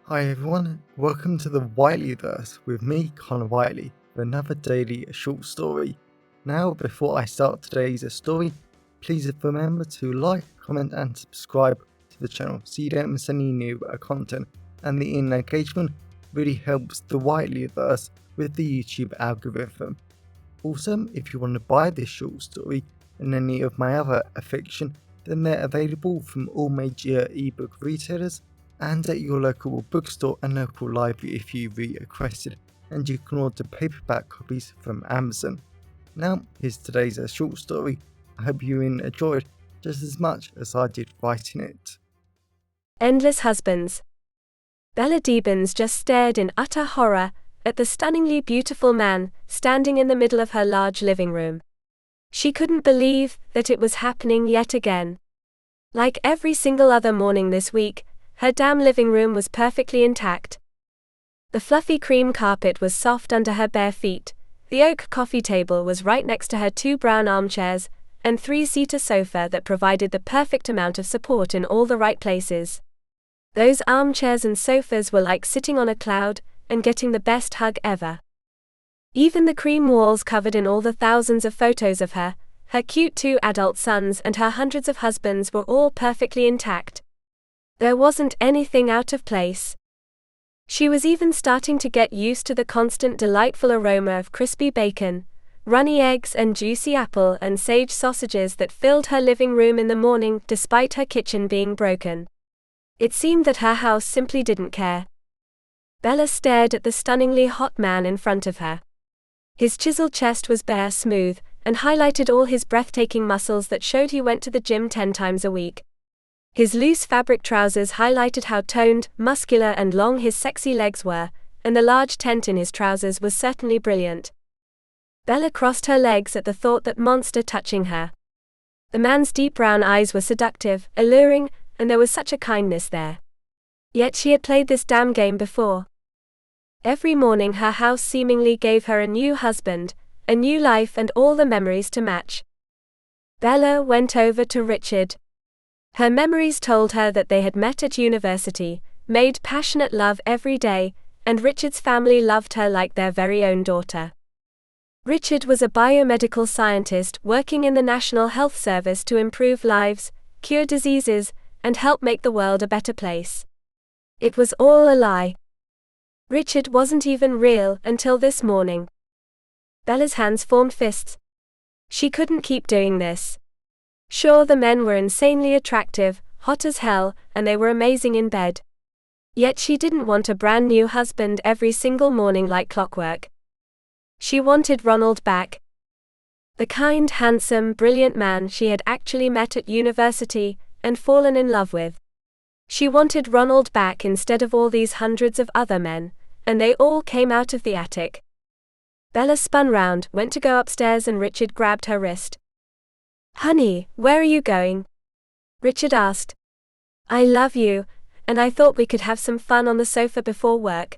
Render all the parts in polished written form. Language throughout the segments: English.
Hi everyone, welcome to the Whiteleyverse with me, Connor Whiteley, for another daily short story. Now, before I start today's story, please remember to like, comment and subscribe to the channel so you don't miss any new content, and the engagement really helps the Whiteleyverse with the YouTube algorithm. Also, if you want to buy this short story and any of my other fiction, then they're available from all major ebook retailers and at your local bookstore and local library if you requested, and you can order paperback copies from Amazon. Now, here's today's short story. I hope you enjoyed just as much as I did writing it. Endless Husbands. Bella Debens just stared in utter horror at the stunningly beautiful man standing in the middle of her large living room. She couldn't believe that it was happening yet again. Like every single other morning this week, her damn living room was perfectly intact. The fluffy cream carpet was soft under her bare feet, the oak coffee table was right next to her two brown armchairs, and three-seater sofa that provided the perfect amount of support in all the right places. Those armchairs and sofas were like sitting on a cloud and getting the best hug ever. Even the cream walls covered in all the thousands of photos of her cute 2 adult sons and her hundreds of husbands were all perfectly intact. There wasn't anything out of place. She was even starting to get used to the constant delightful aroma of crispy bacon, runny eggs and juicy apple and sage sausages that filled her living room in the morning despite her kitchen being broken. It seemed that her house simply didn't care. Bella stared at the stunningly hot man in front of her. His chiseled chest was bare, smooth, and highlighted all his breathtaking muscles that showed he went to the gym 10 times a week. His loose fabric trousers highlighted how toned, muscular and long his sexy legs were, and the large tent in his trousers was certainly brilliant. Bella crossed her legs at the thought that monster touching her. The man's deep brown eyes were seductive, alluring, and there was such a kindness there. Yet she had played this damn game before. Every morning her house seemingly gave her a new husband, a new life and all the memories to match. Bella went over to Richard. Her memories told her that they had met at university, made passionate love every day, and Richard's family loved her like their very own daughter. Richard was a biomedical scientist working in the National Health Service to improve lives, cure diseases, and help make the world a better place. It was all a lie. Richard wasn't even real until this morning. Bella's hands formed fists. She couldn't keep doing this. Sure, the men were insanely attractive, hot as hell, and they were amazing in bed. Yet she didn't want a brand new husband every single morning like clockwork. She wanted Ronald back. The kind, handsome, brilliant man she had actually met at university and fallen in love with. She wanted Ronald back instead of all these hundreds of other men, and they all came out of the attic. Bella spun round, went to go upstairs, and Richard grabbed her wrist. "Honey, where are you going?" Richard asked. "I love you, and I thought we could have some fun on the sofa before work."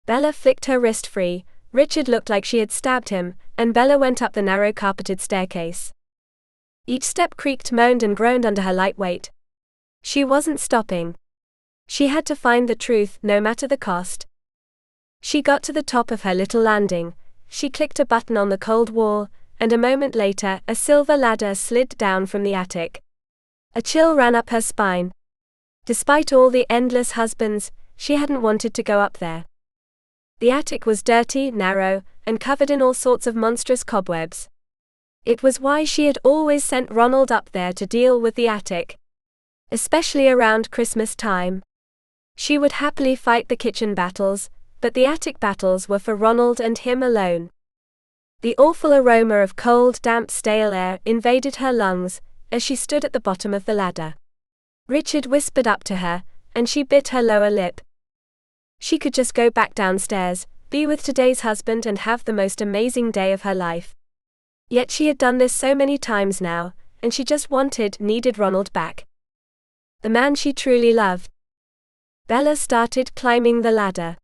Bella flicked her wrist free. Richard looked like she had stabbed him, and Bella went up the narrow carpeted staircase. Each step creaked, moaned and groaned under her light weight. She wasn't stopping. She had to find the truth, no matter the cost. She got to the top of her little landing. She clicked a button on the cold wall, and a moment later, a silver ladder slid down from the attic. A chill ran up her spine. Despite all the endless husbands, she hadn't wanted to go up there. The attic was dirty, narrow, and covered in all sorts of monstrous cobwebs. It was why she had always sent Ronald up there to deal with the attic. Especially around Christmas time. She would happily fight the kitchen battles, but the attic battles were for Ronald and him alone. The awful aroma of cold, damp, stale air invaded her lungs as she stood at the bottom of the ladder. Richard whispered up to her, and she bit her lower lip. She could just go back downstairs, be with today's husband and have the most amazing day of her life. Yet she had done this so many times now, and she just needed Ronald back. The man she truly loved. Bella started climbing the ladder.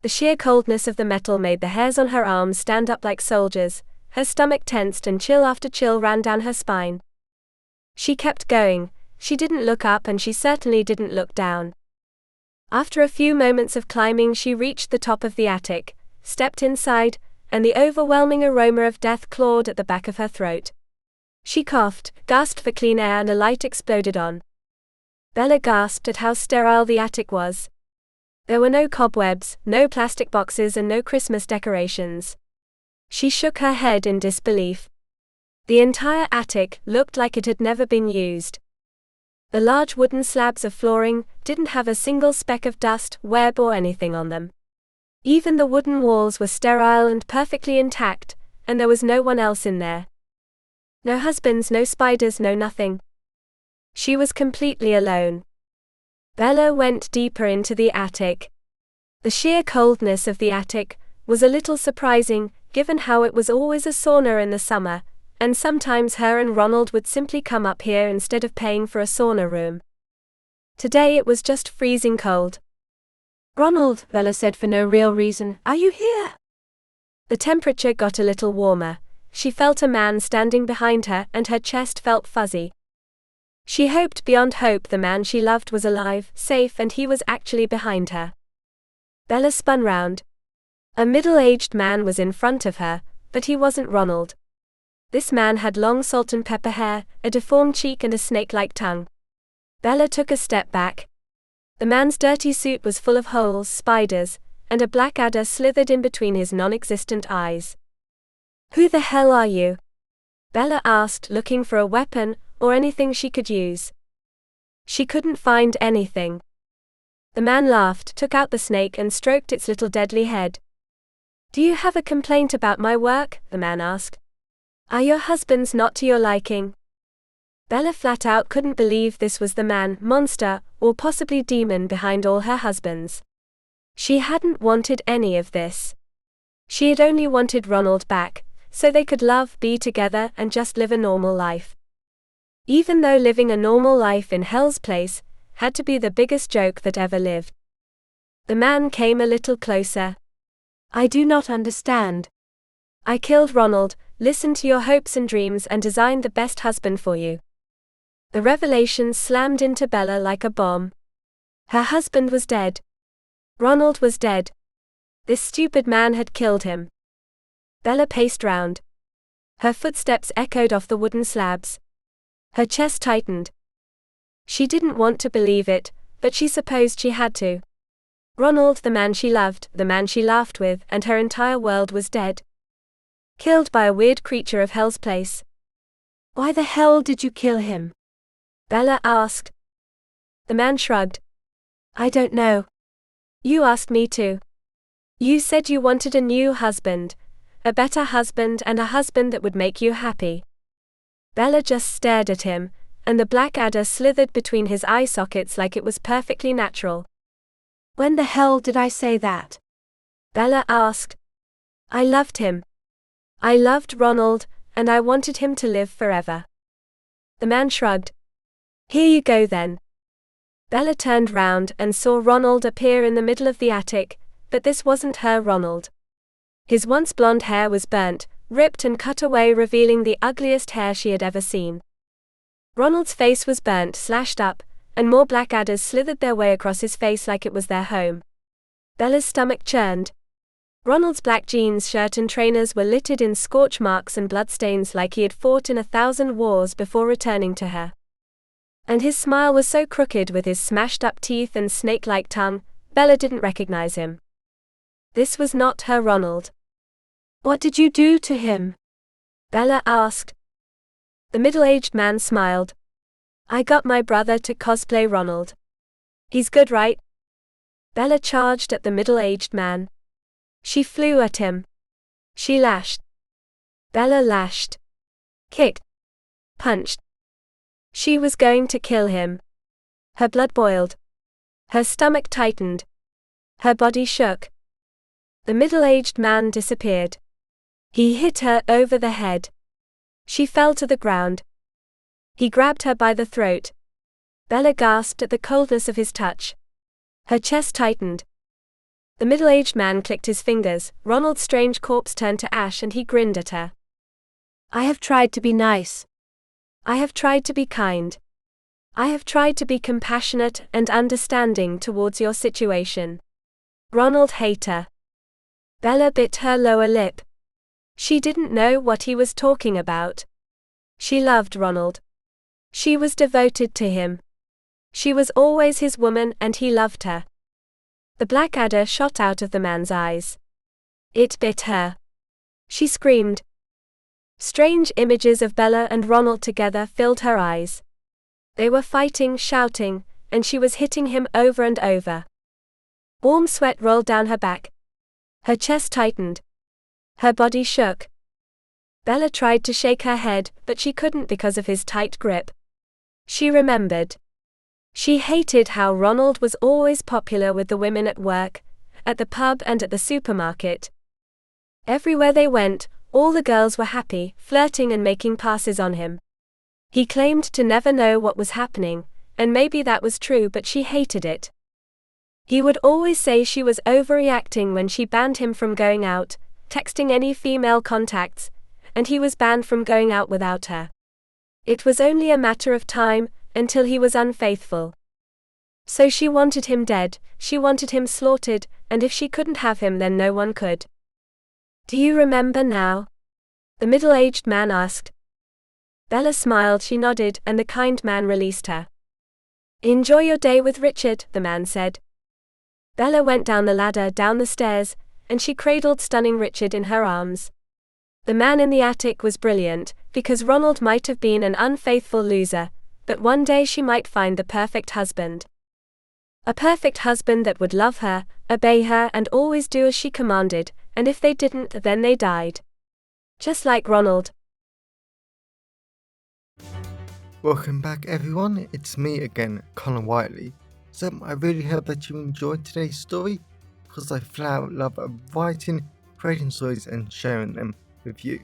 The sheer coldness of the metal made the hairs on her arms stand up like soldiers, her stomach tensed and chill after chill ran down her spine. She kept going, she didn't look up and she certainly didn't look down. After a few moments of climbing, she reached the top of the attic, stepped inside, and the overwhelming aroma of death clawed at the back of her throat. She coughed, gasped for clean air, and a light exploded on. Bella gasped at how sterile the attic was. There were no cobwebs, no plastic boxes, and no Christmas decorations. She shook her head in disbelief. The entire attic looked like it had never been used. The large wooden slabs of flooring didn't have a single speck of dust, web, or anything on them. Even the wooden walls were sterile and perfectly intact, and there was no one else in there. No husbands, no spiders, no nothing. She was completely alone. Bella went deeper into the attic. The sheer coldness of the attic was a little surprising, given how it was always a sauna in the summer, and sometimes her and Ronald would simply come up here instead of paying for a sauna room. Today it was just freezing cold. "Ronald," Bella said for no real reason, "are you here?" The temperature got a little warmer. She felt a man standing behind her, and her chest felt fuzzy. She hoped beyond hope the man she loved was alive, safe, and he was actually behind her. Bella spun round. A middle-aged man was in front of her, but he wasn't Ronald. This man had long salt and pepper hair, a deformed cheek, and a snake-like tongue. Bella took a step back. The man's dirty suit was full of holes, spiders, and a black adder slithered in between his non-existent eyes. "Who the hell are you?" Bella asked, looking for a weapon or anything she could use. She couldn't find anything. The man laughed, took out the snake, and stroked its little deadly head. "Do you have a complaint about my work?" the man asked. "Are your husbands not to your liking?" Bella flat out couldn't believe this was the man, monster, or possibly demon behind all her husbands. She hadn't wanted any of this. She had only wanted Ronald back, so they could love, be together, and just live a normal life. Even though living a normal life in Hell's Place had to be the biggest joke that ever lived. The man came a little closer. "I do not understand. I killed Ronald, listened to your hopes and dreams, and designed the best husband for you." The revelation slammed into Bella like a bomb. Her husband was dead. Ronald was dead. This stupid man had killed him. Bella paced round. Her footsteps echoed off the wooden slabs. Her chest tightened. She didn't want to believe it, but she supposed she had to. Ronald, the man she loved, the man she laughed with, and her entire world was dead. Killed by a weird creature of Hell's Place. "Why the hell did you kill him?" Bella asked. The man shrugged. "I don't know. You asked me to. You said you wanted a new husband, a better husband, and a husband that would make you happy." Bella just stared at him, and the black adder slithered between his eye sockets like it was perfectly natural. "When the hell did I say that?" Bella asked. "I loved him. I loved Ronald, and I wanted him to live forever." The man shrugged. "Here you go then." Bella turned round and saw Ronald appear in the middle of the attic, but this wasn't her Ronald. His once blonde hair was burnt, ripped, and cut away, revealing the ugliest hair she had ever seen. Ronald's face was burnt, slashed up, and more black adders slithered their way across his face like it was their home. Bella's stomach churned. Ronald's black jeans, shirt, and trainers were littered in scorch marks and bloodstains like he had fought in 1,000 wars before returning to her. And his smile was so crooked with his smashed-up teeth and snake-like tongue, Bella didn't recognize him. This was not her Ronald. "What did you do to him?" Bella asked. The middle-aged man smiled. "I got my brother to cosplay Ronald. He's good, right?" Bella charged at the middle-aged man. She flew at him. She lashed. Bella lashed. Kicked. Punched. She was going to kill him. Her blood boiled. Her stomach tightened. Her body shook. The middle-aged man disappeared. He hit her over the head. She fell to the ground. He grabbed her by the throat. Bella gasped at the coldness of his touch. Her chest tightened. The middle-aged man clicked his fingers. Ronald's strange corpse turned to ash, and he grinned at her. "I have tried to be nice. I have tried to be kind. I have tried to be compassionate and understanding towards your situation. Ronald hater. Bella bit her lower lip. She didn't know what he was talking about. She loved Ronald. She was devoted to him. She was always his woman and he loved her. The black adder shot out of the man's eyes. It bit her. She screamed. Strange images of Bella and Ronald together filled her eyes. They were fighting, shouting, and she was hitting him over and over. Warm sweat rolled down her back. Her chest tightened. Her body shook. Bella tried to shake her head, but she couldn't because of his tight grip. She remembered. She hated how Ronald was always popular with the women at work, at the pub and at the supermarket. Everywhere they went, all the girls were happy, flirting and making passes on him. He claimed to never know what was happening, and maybe that was true, but she hated it. He would always say she was overreacting when she banned him from going out, texting any female contacts, and he was banned from going out without her. It was only a matter of time until he was unfaithful. So she wanted him dead, she wanted him slaughtered, and if she couldn't have him, then no one could. Do you remember now? The middle-aged man asked. Bella smiled, she nodded, and the kind man released her. Enjoy your day with Richard, the man said. Bella went down the ladder, down the stairs, and she cradled stunning Richard in her arms. The man in the attic was brilliant, because Ronald might have been an unfaithful loser, but one day she might find the perfect husband. A perfect husband that would love her, obey her, and always do as she commanded, and if they didn't, then they died. Just like Ronald. Welcome back everyone, it's me again, Connor Whiteley. So I really hope that you enjoyed today's story, because I flat out love writing, creating stories and sharing them with you.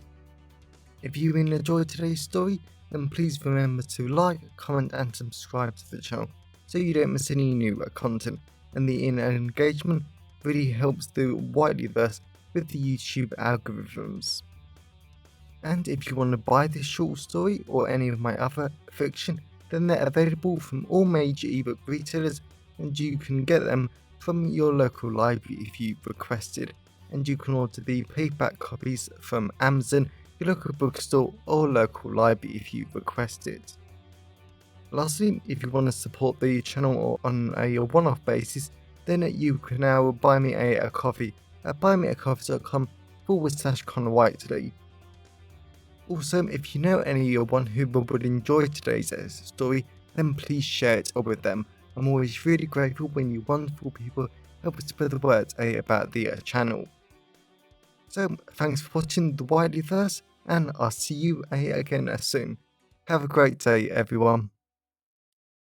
If you really enjoyed today's story, then please remember to like, comment and subscribe to the channel so you don't miss any new content, and the engagement really helps the Whiteleyverse with the YouTube algorithms. And if you want to buy this short story or any of my other fiction, then they're available from all major ebook retailers, and you can get them from your local library if you requested, and you can order the paperback copies from Amazon, your local bookstore or local library if you request it. Lastly, if you want to support the channel on a one-off basis, then you can now buy me a coffee at buymeacoffee.com/Connor Whiteley. Also, if you know anyone who would enjoy today's story, then please share it with them. I'm always really grateful when you wonderful people help spread the word about the channel. So, thanks for watching the Whiteleyverse, and I'll see you again soon. Have a great day, everyone.